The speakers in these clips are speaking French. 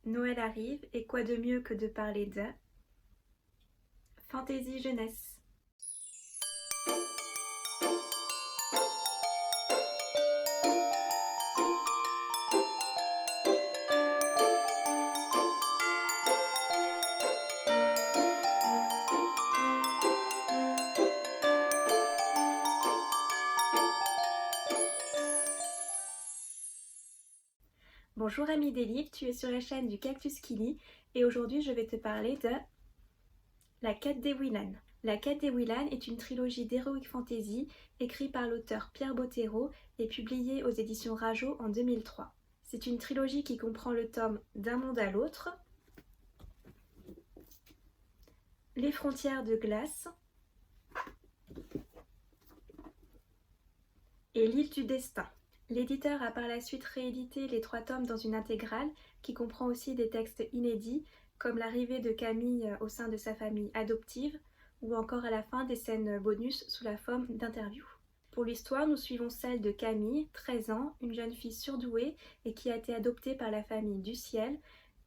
Noël arrive et quoi de mieux que de parler de fantaisie jeunesse. Bonjour ami des livres, tu es sur la chaîne du Cactus qui lit et aujourd'hui je vais te parler de La Quête des Willan. La Quête des Willan est une trilogie d'heroic fantasy écrite par l'auteur Pierre Bottero et publiée aux éditions Rajo en 2003. C'est une trilogie qui comprend le tome D'un monde à l'autre, Les frontières de glace et L'île du destin. L'éditeur a par la suite réédité les 3 tomes dans une intégrale qui comprend aussi des textes inédits comme l'arrivée de Camille au sein de sa famille adoptive ou encore à la fin des scènes bonus sous la forme d'interviews. Pour l'histoire, nous suivons celle de Camille, 13 ans, une jeune fille surdouée et qui a été adoptée par la famille du ciel,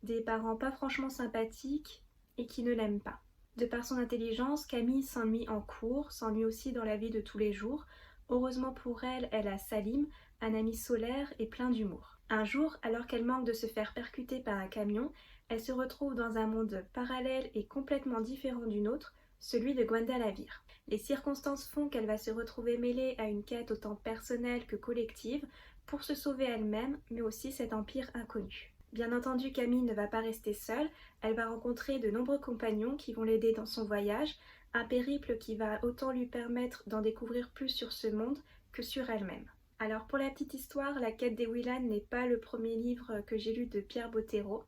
des parents pas franchement sympathiques et qui ne l'aiment pas. De par son intelligence, Camille s'ennuie en cours, s'ennuie aussi dans la vie de tous les jours. Heureusement pour elle, elle a Salim, un ami solaire et plein d'humour. Un jour, alors qu'elle manque de se faire percuter par un camion, elle se retrouve dans un monde parallèle et complètement différent du nôtre, celui de Gwendalavir. Les circonstances font qu'elle va se retrouver mêlée à une quête autant personnelle que collective pour se sauver elle-même, mais aussi cet empire inconnu. Bien entendu, Camille ne va pas rester seule, elle va rencontrer de nombreux compagnons qui vont l'aider dans son voyage, un périple qui va autant lui permettre d'en découvrir plus sur ce monde que sur elle-même. Alors pour la petite histoire, La Quête des Willan n'est pas le premier livre que j'ai lu de Pierre Bottero.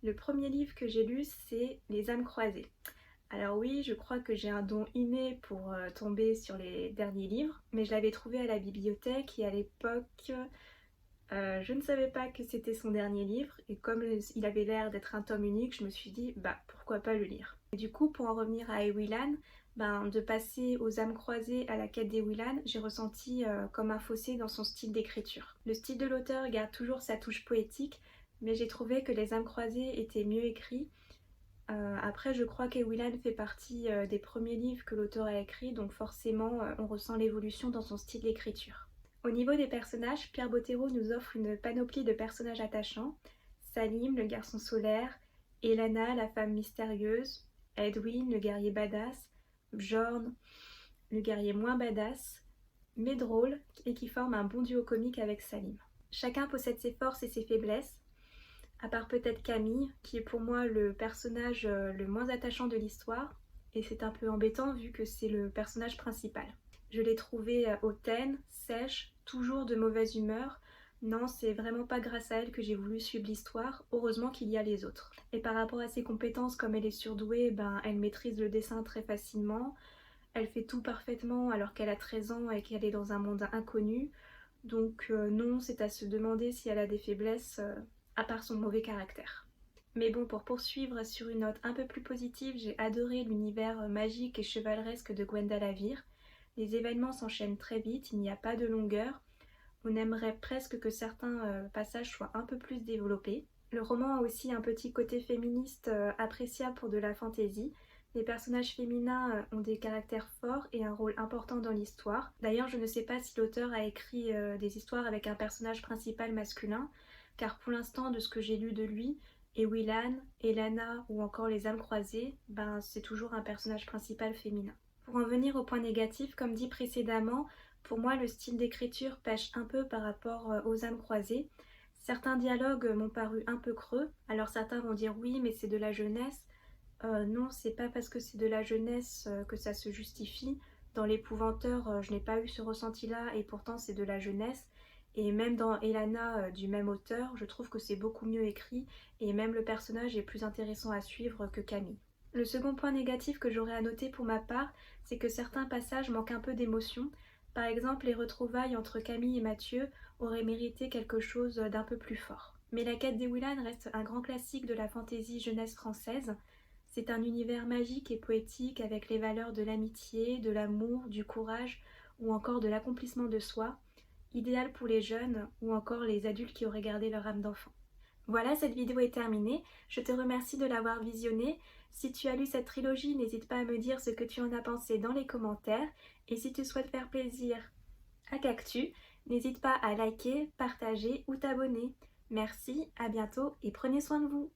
Le premier livre que j'ai lu, c'est Les âmes croisées. Alors oui, je crois que j'ai un don inné pour tomber sur les derniers livres, mais je l'avais trouvé à la bibliothèque et à l'époque, je ne savais pas que c'était son dernier livre et comme il avait l'air d'être un tome unique, je me suis dit bah pourquoi pas le lire. Et du coup, pour en revenir à Willan, de passer aux âmes croisées à La Quête des Willan, j'ai ressenti comme un fossé dans son style d'écriture. Le style de l'auteur garde toujours sa touche poétique, mais j'ai trouvé que Les âmes croisées étaient mieux écrits. Après, je crois qu'Ewilan fait partie des premiers livres que l'auteur a écrits, donc forcément, on ressent l'évolution dans son style d'écriture. Au niveau des personnages, Pierre Bottero nous offre une panoplie de personnages attachants. Salim, le garçon solaire, Elana, la femme mystérieuse, Edwin, le guerrier badass, Bjorn, le guerrier moins badass, mais drôle, et qui forme un bon duo comique avec Salim. Chacun possède ses forces et ses faiblesses, à part peut-être Camille, qui est pour moi le personnage le moins attachant de l'histoire, et c'est un peu embêtant vu que c'est le personnage principal. Je l'ai trouvée hautaine, sèche, toujours de mauvaise humeur. Non, c'est vraiment pas grâce à elle que j'ai voulu suivre l'histoire, heureusement qu'il y a les autres. Et par rapport à ses compétences, comme elle est surdouée, elle maîtrise le dessin très facilement, elle fait tout parfaitement alors qu'elle a 13 ans et qu'elle est dans un monde inconnu. Donc non, c'est à se demander si elle a des faiblesses à part son mauvais caractère. Mais bon, pour poursuivre sur une note un peu plus positive, j'ai adoré l'univers magique et chevaleresque de Gwendalavir. Les événements s'enchaînent très vite, il n'y a pas de longueur. On aimerait presque que certains passages soient un peu plus développés. Le roman a aussi un petit côté féministe appréciable pour de la fantaisie. Les personnages féminins ont des caractères forts et un rôle important dans l'histoire. D'ailleurs, je ne sais pas si l'auteur a écrit des histoires avec un personnage principal masculin, car pour l'instant, de ce que j'ai lu de lui, Willan, Elana ou encore les âmes croisées, c'est toujours un personnage principal féminin. Pour en venir au point négatif, comme dit précédemment, pour moi le style d'écriture pêche un peu par rapport aux âmes croisées. Certains dialogues m'ont paru un peu creux, alors certains vont dire oui mais c'est de la jeunesse. Non, c'est pas parce que c'est de la jeunesse que ça se justifie. Dans l'épouvanteur, je n'ai pas eu ce ressenti-là et pourtant c'est de la jeunesse. Et même dans Elana du même auteur, je trouve que c'est beaucoup mieux écrit et même le personnage est plus intéressant à suivre que Camille. Le second point négatif que j'aurais à noter pour ma part, c'est que certains passages manquent un peu d'émotion. Par exemple, les retrouvailles entre Camille et Mathieu auraient mérité quelque chose d'un peu plus fort. Mais La Quête des Willan reste un grand classique de la fantaisie jeunesse française. C'est un univers magique et poétique avec les valeurs de l'amitié, de l'amour, du courage ou encore de l'accomplissement de soi, idéal pour les jeunes ou encore les adultes qui auraient gardé leur âme d'enfant. Voilà, cette vidéo est terminée. Je te remercie de l'avoir visionnée. Si tu as lu cette trilogie, n'hésite pas à me dire ce que tu en as pensé dans les commentaires. Et si tu souhaites faire plaisir à Cactus, n'hésite pas à liker, partager ou t'abonner. Merci, à bientôt et prenez soin de vous.